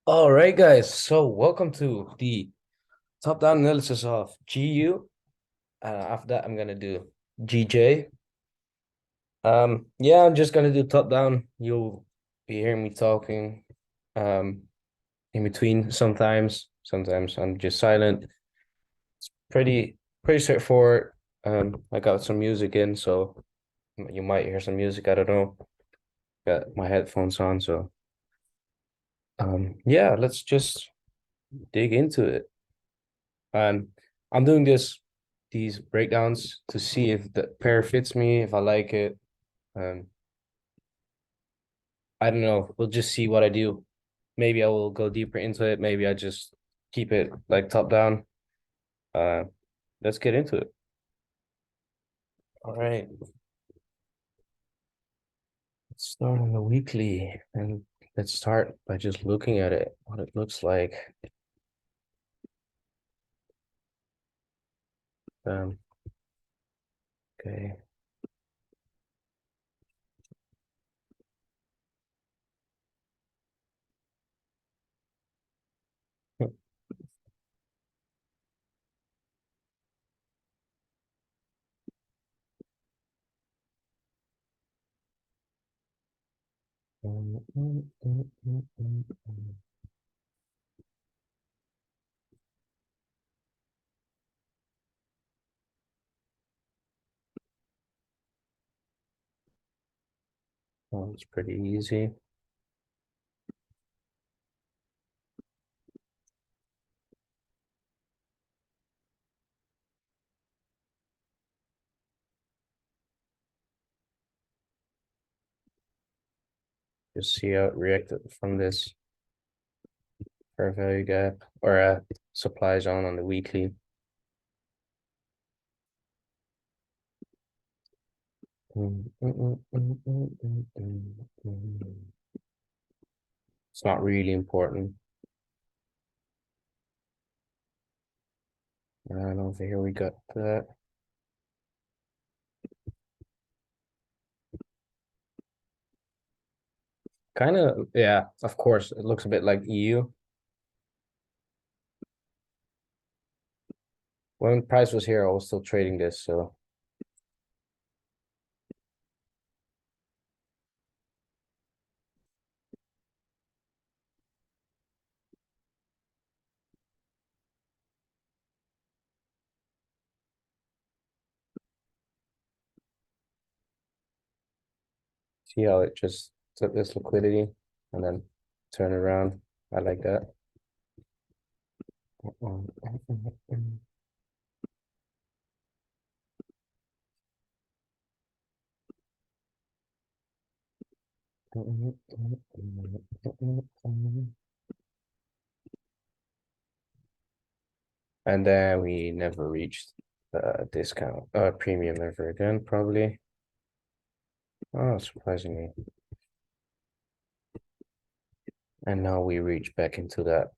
All right, guys. So welcome to the top-down analysis of GU. After that, I'm gonna do GJ. Yeah, I'm just gonna do top-down. You'll be hearing me talking um in between sometimes. Sometimes I'm just silent. Pretty straightforward. I got some music in, so you might hear some music. I don't know. Got my headphones on, so yeah, let's just dig into it. Um, I'm doing these breakdowns to see if the pair fits me, if I like it. Um, I don't know. We'll just see what I do. Maybe I will go deeper into it. Maybe I just keep it like top down. Uh, let's get into it. All right. Let's start on the weekly and let's start by just looking at it, what it looks like. Um, okay. Oh, it's pretty easy. Just see how it reacted from this fair value gap or supply zone on the weekly. It's not really important. And over here we got that. Kind of, yeah, of course, it looks a bit like EU. When price was here, I was still trading this, so see how it just took this liquidity and then turn around. I like that. And then we never reached the discount, premium ever again, probably. Oh, surprisingly. And now we reach back into that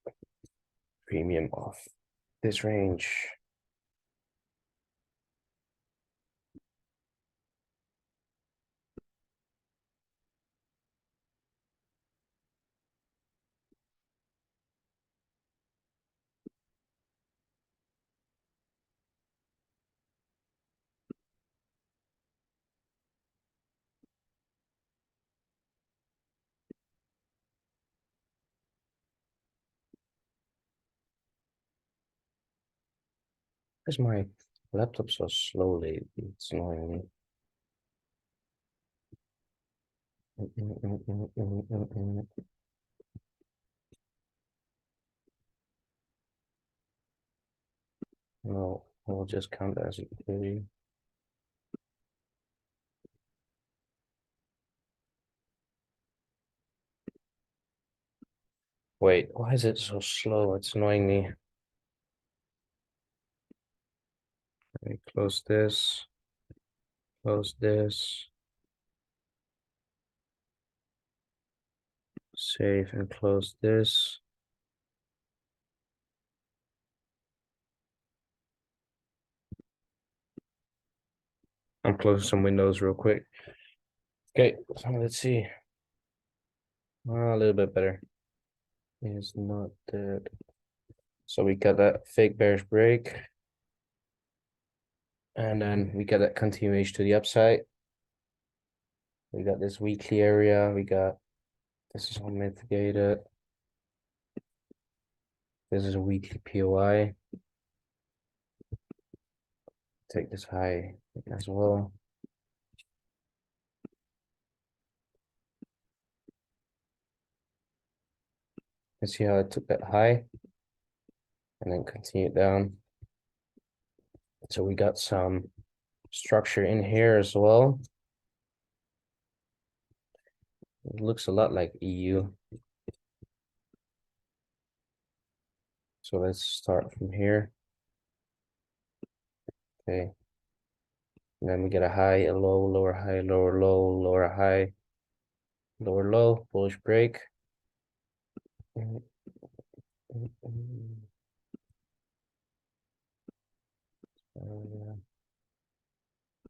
premium of this range. Where's my laptop so slowly? It's annoying me. No, I will just count as a 30. Wait, why is it so slow? It's annoying me. Let me close this, save and close this. I'm closing some windows real quick. Okay, so let's see. A little bit better. is not dead. So we got that fake bearish break. And then we got that continuation to the upside. We got this weekly area. We got this is all mitigated. This is a weekly POI. Take this high as well. And see how I took that high and then continue it down. So we got some structure in here as well. It looks a lot like EU. So let's start from here. Okay. And then we get a high, a low, lower high, lower low, lower high, lower low, bullish break.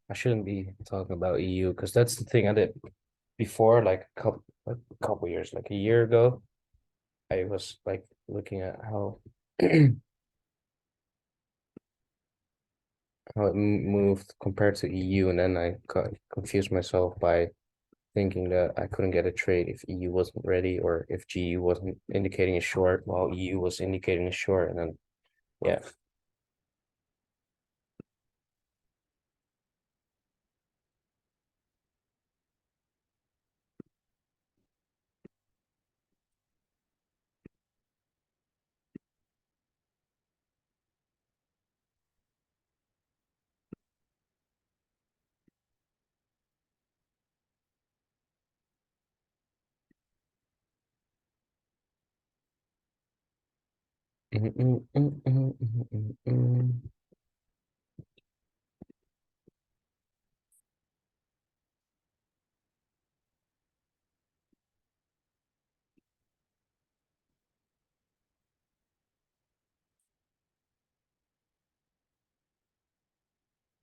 I shouldn't be talking about EU because that's the thing I did before, like a couple years, like a year ago. I was like looking at how how it moved compared to EU, and then I got confused myself by thinking that I couldn't get a trade if EU wasn't ready or if GU wasn't indicating a short while EU was indicating a short, and then yeah.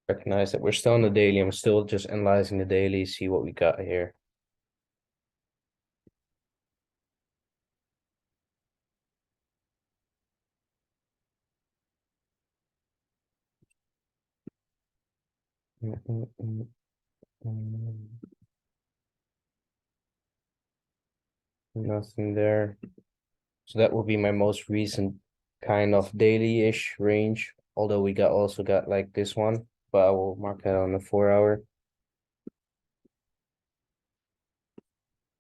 Recognize that we're still on the daily. I'm still just analyzing the daily, see what we got here. Nothing there. So that will be my most recent kind of daily-ish range. Although we also got like this one, but I will mark that on the 4 hour.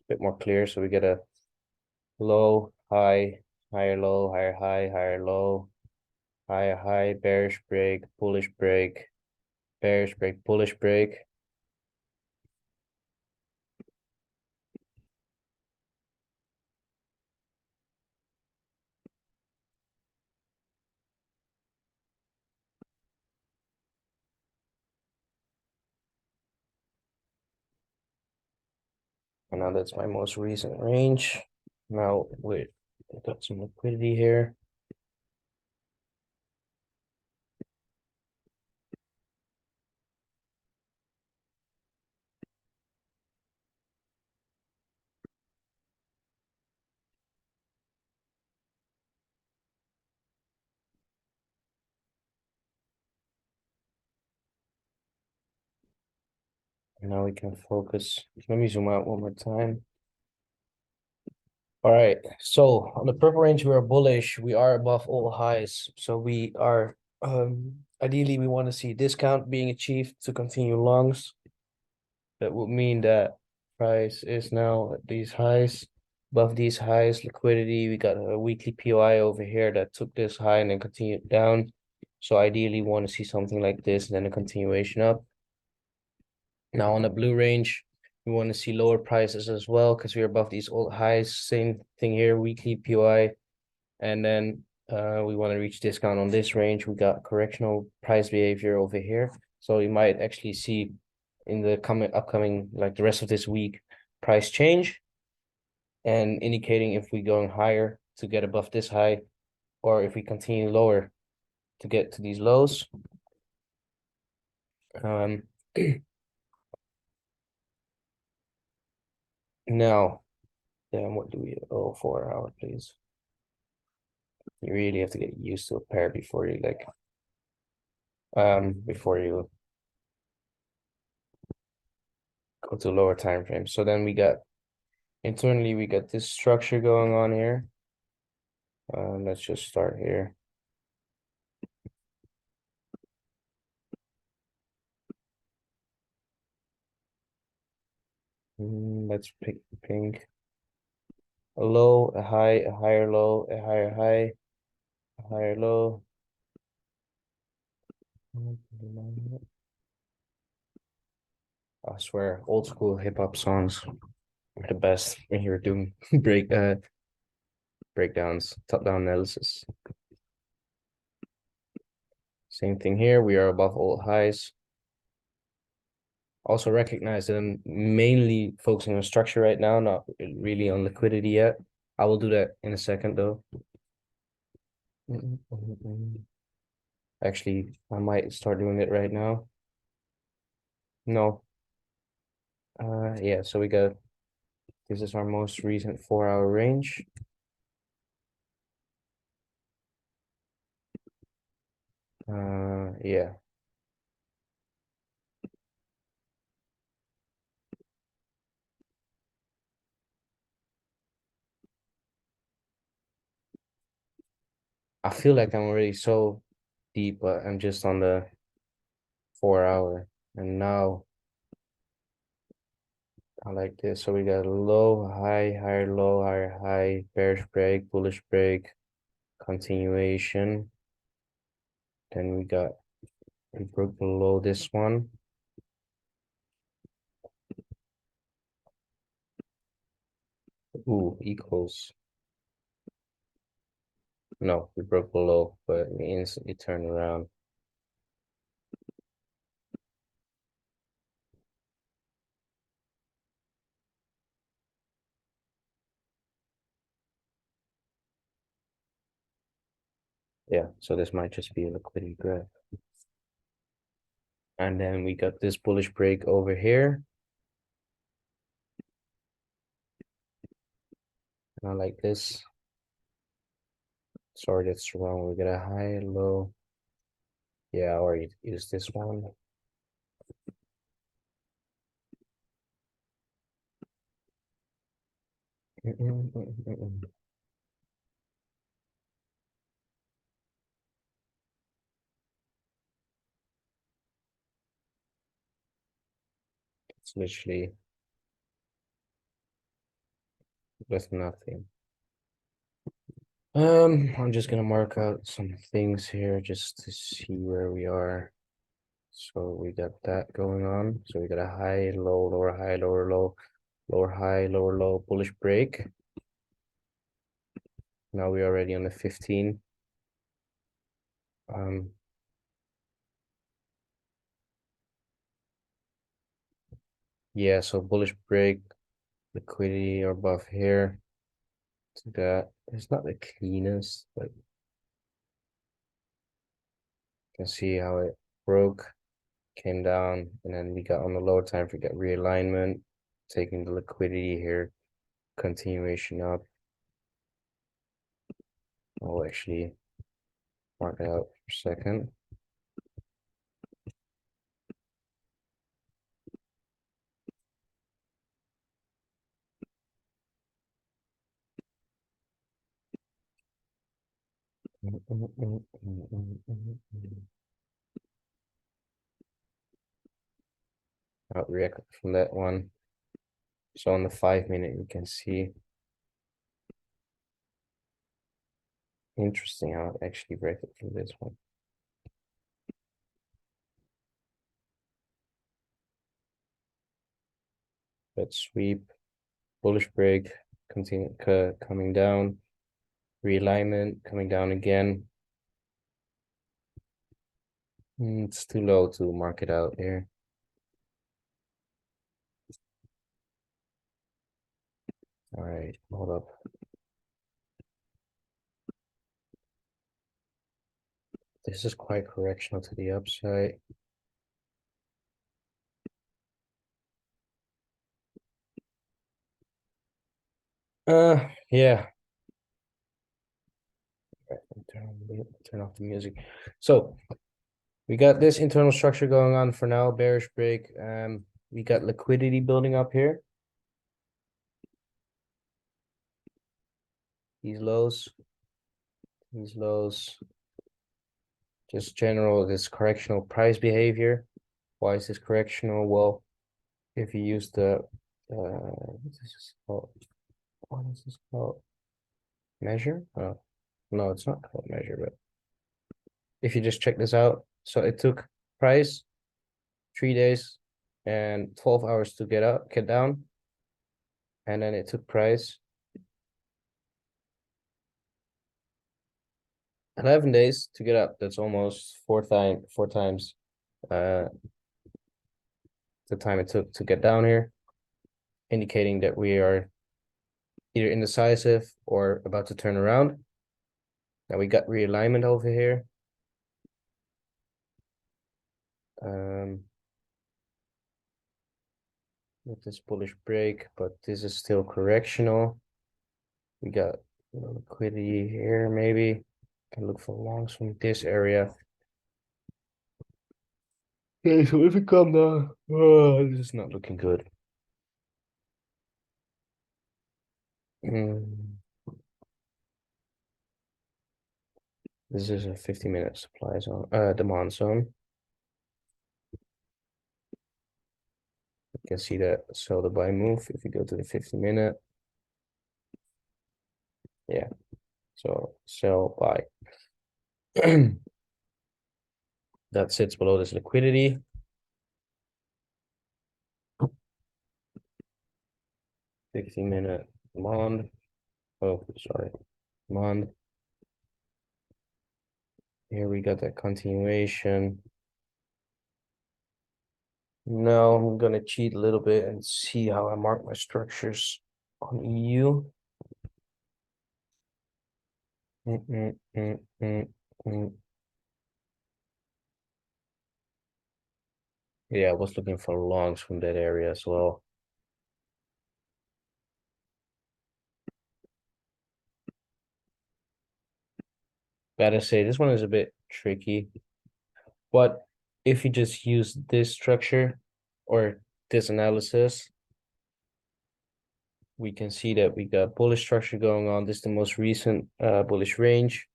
Bit more clear. So we get a low, high, higher low, higher high, higher low, higher high, bearish break, bullish break, bearish break, bullish break. And now that's my most recent range. Now wait, I got some liquidity here. And now we can focus. Let me zoom out one more time. All right, so on the purple range, we are bullish. We are above all highs. So we are, ideally, we want to see discount being achieved to continue longs. That would mean that price is now at these highs. Above these highs, liquidity, we got a weekly POI over here that took this high and then continued down. So ideally, we want to see something like this and then a continuation up. Now on the blue range, we want to see lower prices as well because we're above these old highs. Same thing here, weekly POI. And then we want to reach discount on this range. We got correctional price behavior over here. So you might actually see in the upcoming, like the rest of this week, price change and indicating if we're going higher to get above this high or if we continue lower to get to these lows. Now, then what do we, 4 hour, please. You really have to get used to a pair before you before you go to lower time frame. So then we got internally we got this structure going on here. Let's just start here. Let's pick pink. A low, a high, a higher low, a higher high, a higher low. I swear, old school hip hop songs are the best when you're doing breakdowns, top down analysis. Same thing here. We are above all highs. Also recognize that I'm mainly focusing on structure right now, not really on liquidity yet. I will do that in a second though. Actually, I might start doing it right now. No. Yeah, so we got this is our most recent 4-hour range. Yeah. I feel like I'm already so deep, but I'm just on the 4-hour. And now I like this. So we got low, high, higher, low, higher, high, bearish break, bullish break, continuation. Then we broke below this one. Ooh, equals. No, we broke below, but we instantly turned around. Yeah, so this might just be a liquidity grab. And then we got this bullish break over here. And I like this. Sorry, that's wrong. We got a high, low. Yeah, I already used this one. It's literally with nothing. I'm just gonna mark out some things here just to see where we are. So we got that going on. So we got a high, low, lower high, lower low, lower high, lower low, bullish break. Now we're already on the 15. Yeah, so bullish break, liquidity or above here. To that. It's not the cleanest, but you can see how it broke, came down, and then we got on the lower time for get realignment, taking the liquidity here, continuation up. I'll actually mark it out for a second. I'll react from that one. So on the 5-minute, you can see interesting how it actually break it from this one. Let's sweep, bullish break, continue coming down, realignment, coming down again. It's too low to mark it out here. All right, hold up. This is quite correctional to the upside. Yeah. turn off the music. So we got this internal structure going on for now, bearish break. We got liquidity building up here. These lows, just general, this correctional price behavior. Why is this correctional? Well, if you use the, what is this called? Measure? Oh, no, it's not called measure, but if you just check this out, so it took price 3 days and 12 hours to get down, and then it took price 11 days to get up. That's almost four times the time it took to get down here, indicating that we are either indecisive or about to turn around. Now we got realignment over here. With this bullish break, but this is still correctional. We got liquidity here, maybe. Can look for longs from this area. Okay, so if it come down, oh, this is not looking good. This is a 50-minute supply zone, demand zone. You can see that sell the buy move if you go to the 50-minute. Yeah, so sell buy. That sits below this liquidity. $15-minute demand. Oh, sorry, demand. Here we got that continuation. Now I'm gonna cheat a little bit and see how I mark my structures on EU. Yeah, I was looking for longs from that area as well. Gotta say, this one is a bit tricky. But if you just use this structure or this analysis, we can see that we got bullish structure going on. This is the most recent bullish range.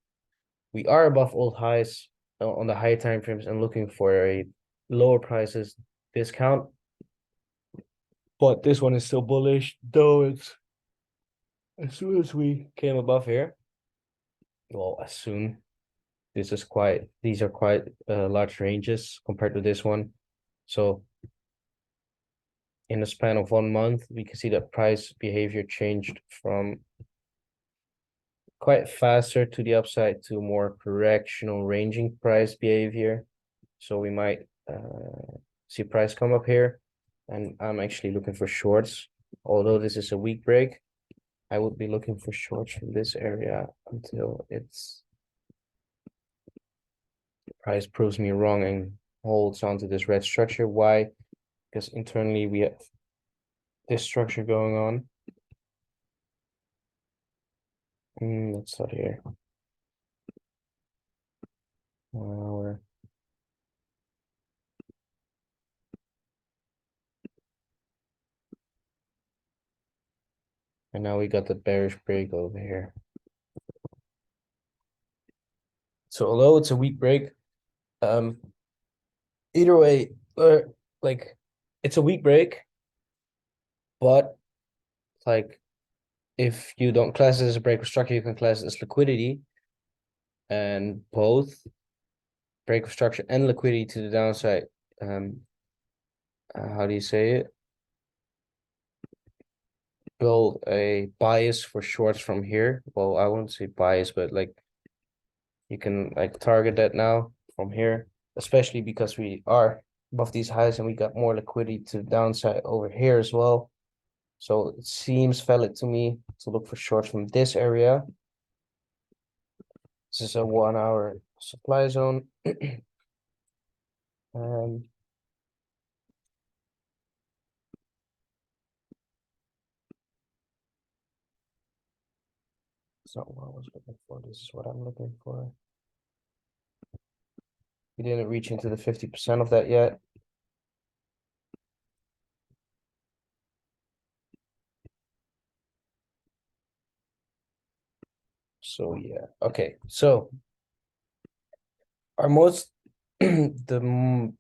We are above old highs on the high time frames and looking for a lower prices discount. But this one is still bullish, though it's as soon as we came above here. Well, as soon. These are quite large ranges compared to this one. So in the span of 1 month, we can see that price behavior changed from quite faster to the upside to more correctional ranging price behavior. So we might see price come up here, and I'm actually looking for shorts. Although this is a weak break, I would be looking for shorts from this area until its price proves me wrong and holds onto this red structure. Why? Because internally we have this structure going on. Let's start here. 1 hour. And now we got the bearish break over here. So although it's a weak break, either way, like it's a weak break, but like if you don't class it as a break of structure, you can class it as liquidity, and both break of structure and liquidity to the downside. How do you say it? Build a bias for shorts from here. Well, I wouldn't say bias, but like you can like target that now from here, especially because we are above these highs and we got more liquidity to the downside over here as well. So it seems valid to me to look for shorts from this area. This is a 1 hour supply zone. It's not what I was looking for. This is what I'm looking for. We didn't reach into the 50% of that yet. So yeah, okay. So our most the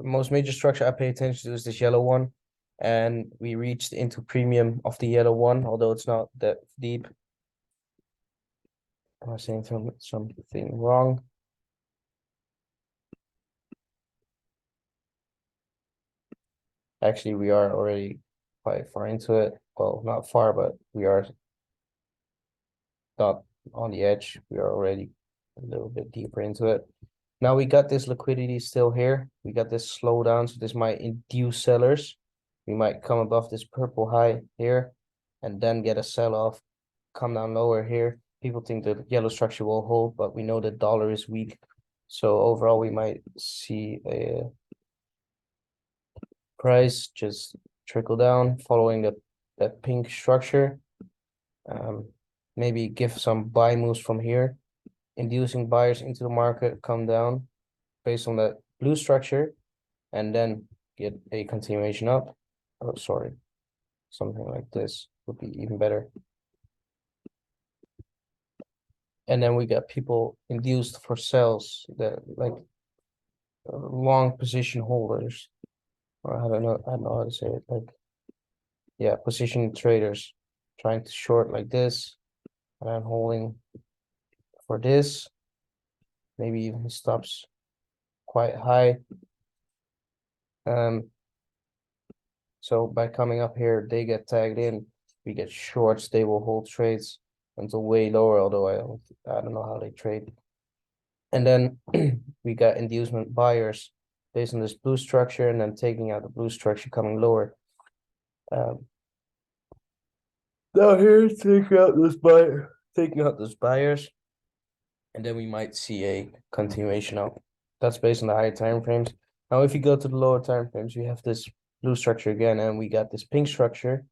most major structure I pay attention to is this yellow one, and we reached into premium of the yellow one, although it's not that deep. Am I saying something wrong? Actually, we are already quite far into it. Well, not far, but we are not on the edge. We are already a little bit deeper into it. Now we got this liquidity still here. We got this slowdown, so this might induce sellers. We might come above this purple high here and then get a sell-off, come down lower here. People think the yellow structure will hold, but we know the dollar is weak. So overall, we might see a price just trickle down following that pink structure. Maybe give some buy moves from here, inducing buyers into the market, come down based on that blue structure, and then get a continuation up. Oh, sorry, something like this would be even better. And then we got people induced for sales that like long position holders, or I don't know how to say it. Like, yeah, position traders trying to short like this, and I'm holding for this. Maybe even stops quite high. So by coming up here, they get tagged in. We get shorts. They will hold trades until way lower. Although I don't know how they trade. And then we got inducement buyers based on this blue structure, and then taking out the blue structure, coming lower. Now here, taking out those buyers, and then we might see a continuation up. That's based on the higher time frames. Now, if you go to the lower time frames, we have this blue structure again, and we got this pink structure.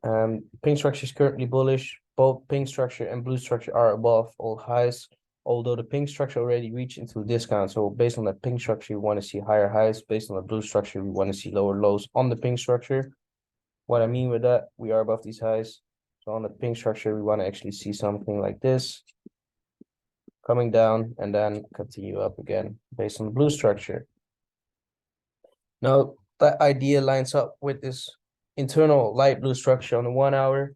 Pink structure is currently bullish. Both pink structure and blue structure are above all highs, although the pink structure already reached into a discount. So based on the pink structure, we want to see higher highs. Based on the blue structure, we want to see lower lows on the pink structure. What I mean with that, we are above these highs. So on the pink structure, we want to actually see something like this coming down and then continue up again based on the blue structure. Now, that idea lines up with this internal light blue structure on the 1 hour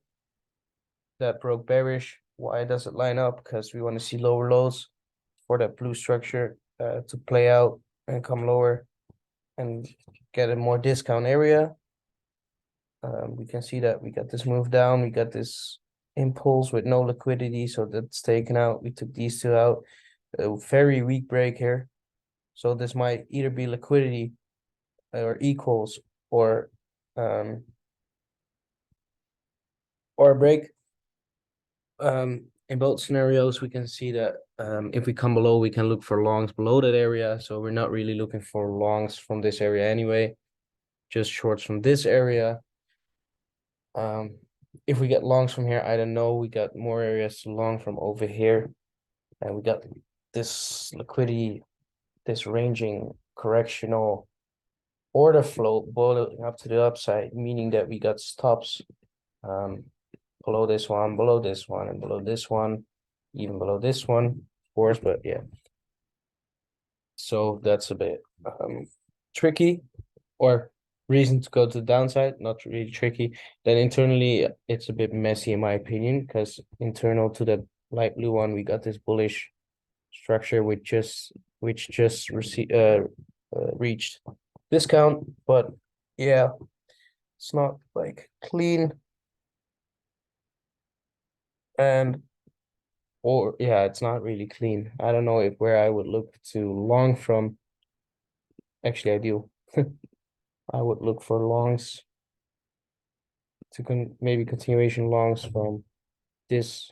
that broke bearish. Why does it line up? Because we want to see lower lows for that blue structure to play out and come lower and get a more discount area. We can see that we got this move down. We got this impulse with no liquidity, so that's taken out. We took these two out. A very weak break here. So this might either be liquidity or equals or a break. In both scenarios, we can see that if we come below, we can look for longs below that area. So we're not really looking for longs from this area anyway, just shorts from this area. If we get longs from here, I don't know. We got more areas to long from over here, and we got this liquidity, this ranging correctional order flow boiling up to the upside, meaning that we got stops below this one, and below this one, even below this one, of course, but yeah. So that's a bit tricky, or reason to go to the downside, not really tricky. Then internally, it's a bit messy in my opinion, because internal to the light blue one, we got this bullish structure which just reached discount, but yeah, it's not like clean. And or yeah, it's not really clean. I don't know if where I would look to long from. Actually, I do. I would look for longs to maybe continuation longs from this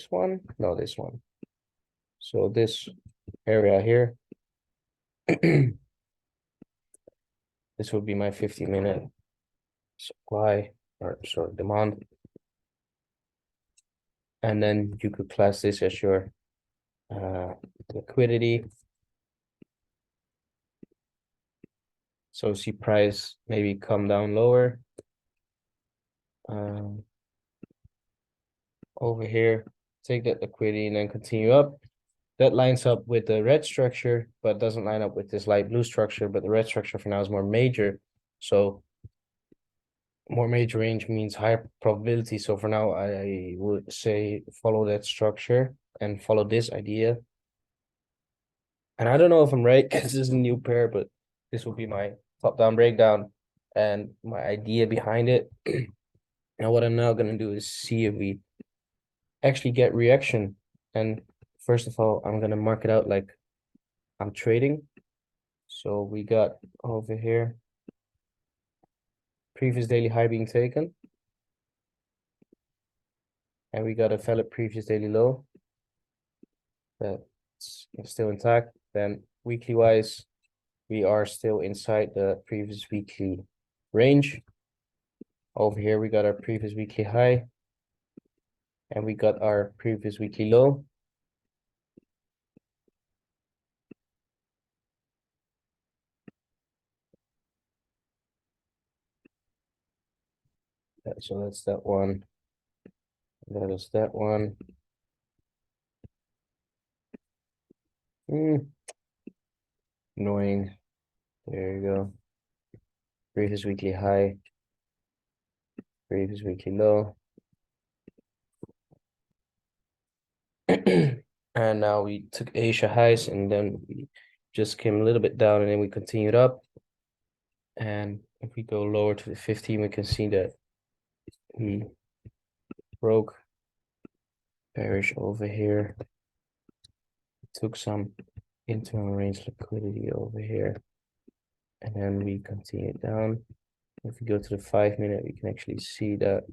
one. No, this one. So this area here. This would be my 50-minute supply, or sorry, demand. And then you could class this as your liquidity. So see price maybe come down lower. Over here, take that liquidity and then continue up. That lines up with the red structure, but doesn't line up with this light blue structure. But the red structure for now is more major. So more major range means higher probability. So for now, I would say follow that structure and follow this idea. And I don't know if I'm right because this is a new pair, but this will be my top-down breakdown and my idea behind it. Now what I'm now gonna do is see if we actually get reaction. And first of all, I'm gonna mark it out like I'm trading. So we got over here previous daily high being taken, and we got a valid previous daily low that's still intact. Then weekly wise, we are still inside the previous weekly range. Over here, we got our previous weekly high, and we got our previous weekly low. So that's that one. That is that one. Annoying. There you go. Previous weekly high, previous weekly low. And now we took Asia highs and then we just came a little bit down and then we continued up. And if we go lower to the 15, we can see that we broke bearish over here. Took some internal range liquidity over here. And then we continued down. If we go to the 5-minute, we can actually see that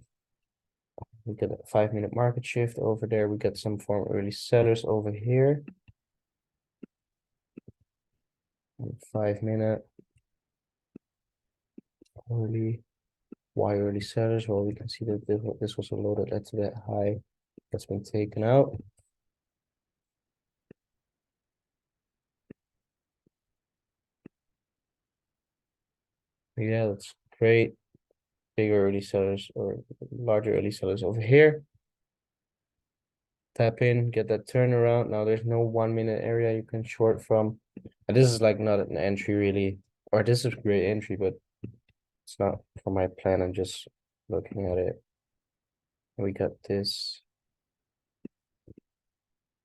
we got a 5-minute market shift over there. We got some form of early sellers over here. 5-minute early. Why early sellers? Well, we can see that this was a low that led to that high that's been taken out. Yeah, that's great. Bigger early sellers or larger early sellers over here. Tap in, get that turnaround. Now there's no 1-minute area you can short from. And this is like not an entry really, or this is a great entry, but it's not for my plan. I'm just looking at it. And we got this.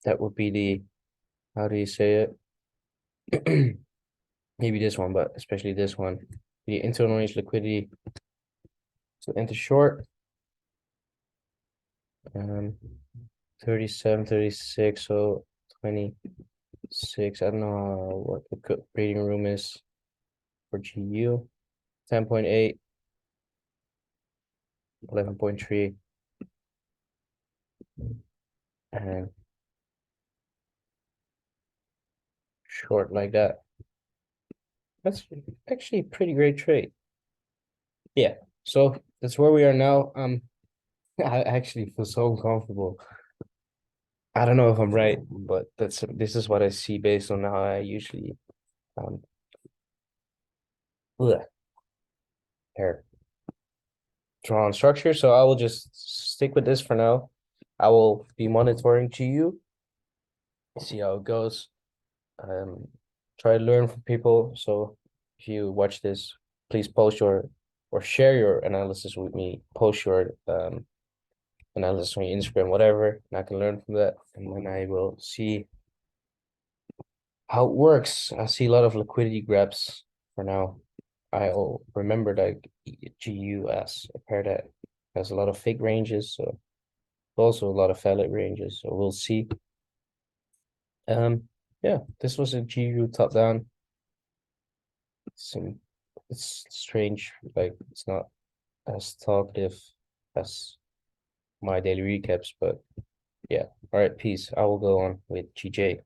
That would be the, how do you say it? Maybe this one, but especially this one. The internal range liquidity to enter short. 37, 36, so 26. I don't know what the good reading room is for GU. 10.8, 11.3, and short like that. That's actually a pretty great trade. Yeah, so that's where we are now. I actually feel so uncomfortable. I don't know if I'm right, but this is what I see based on how I usually ugh, here draw on structure. So I will just stick with this for now. I will be monitoring GU, see how it goes. Try to learn from people. So if you watch this, please post your or share your analysis with me. Post your analysis on your Instagram, whatever, and I can learn from that. And then I will see how it works. I see a lot of liquidity grabs for now. I'll remember that GUS, a pair that has a lot of fake ranges, so also a lot of valid ranges. So we'll see. Yeah, this was a GU top down. It's strange, like it's not as talkative as my daily recaps, but yeah. All right, peace. I will go on with GJ.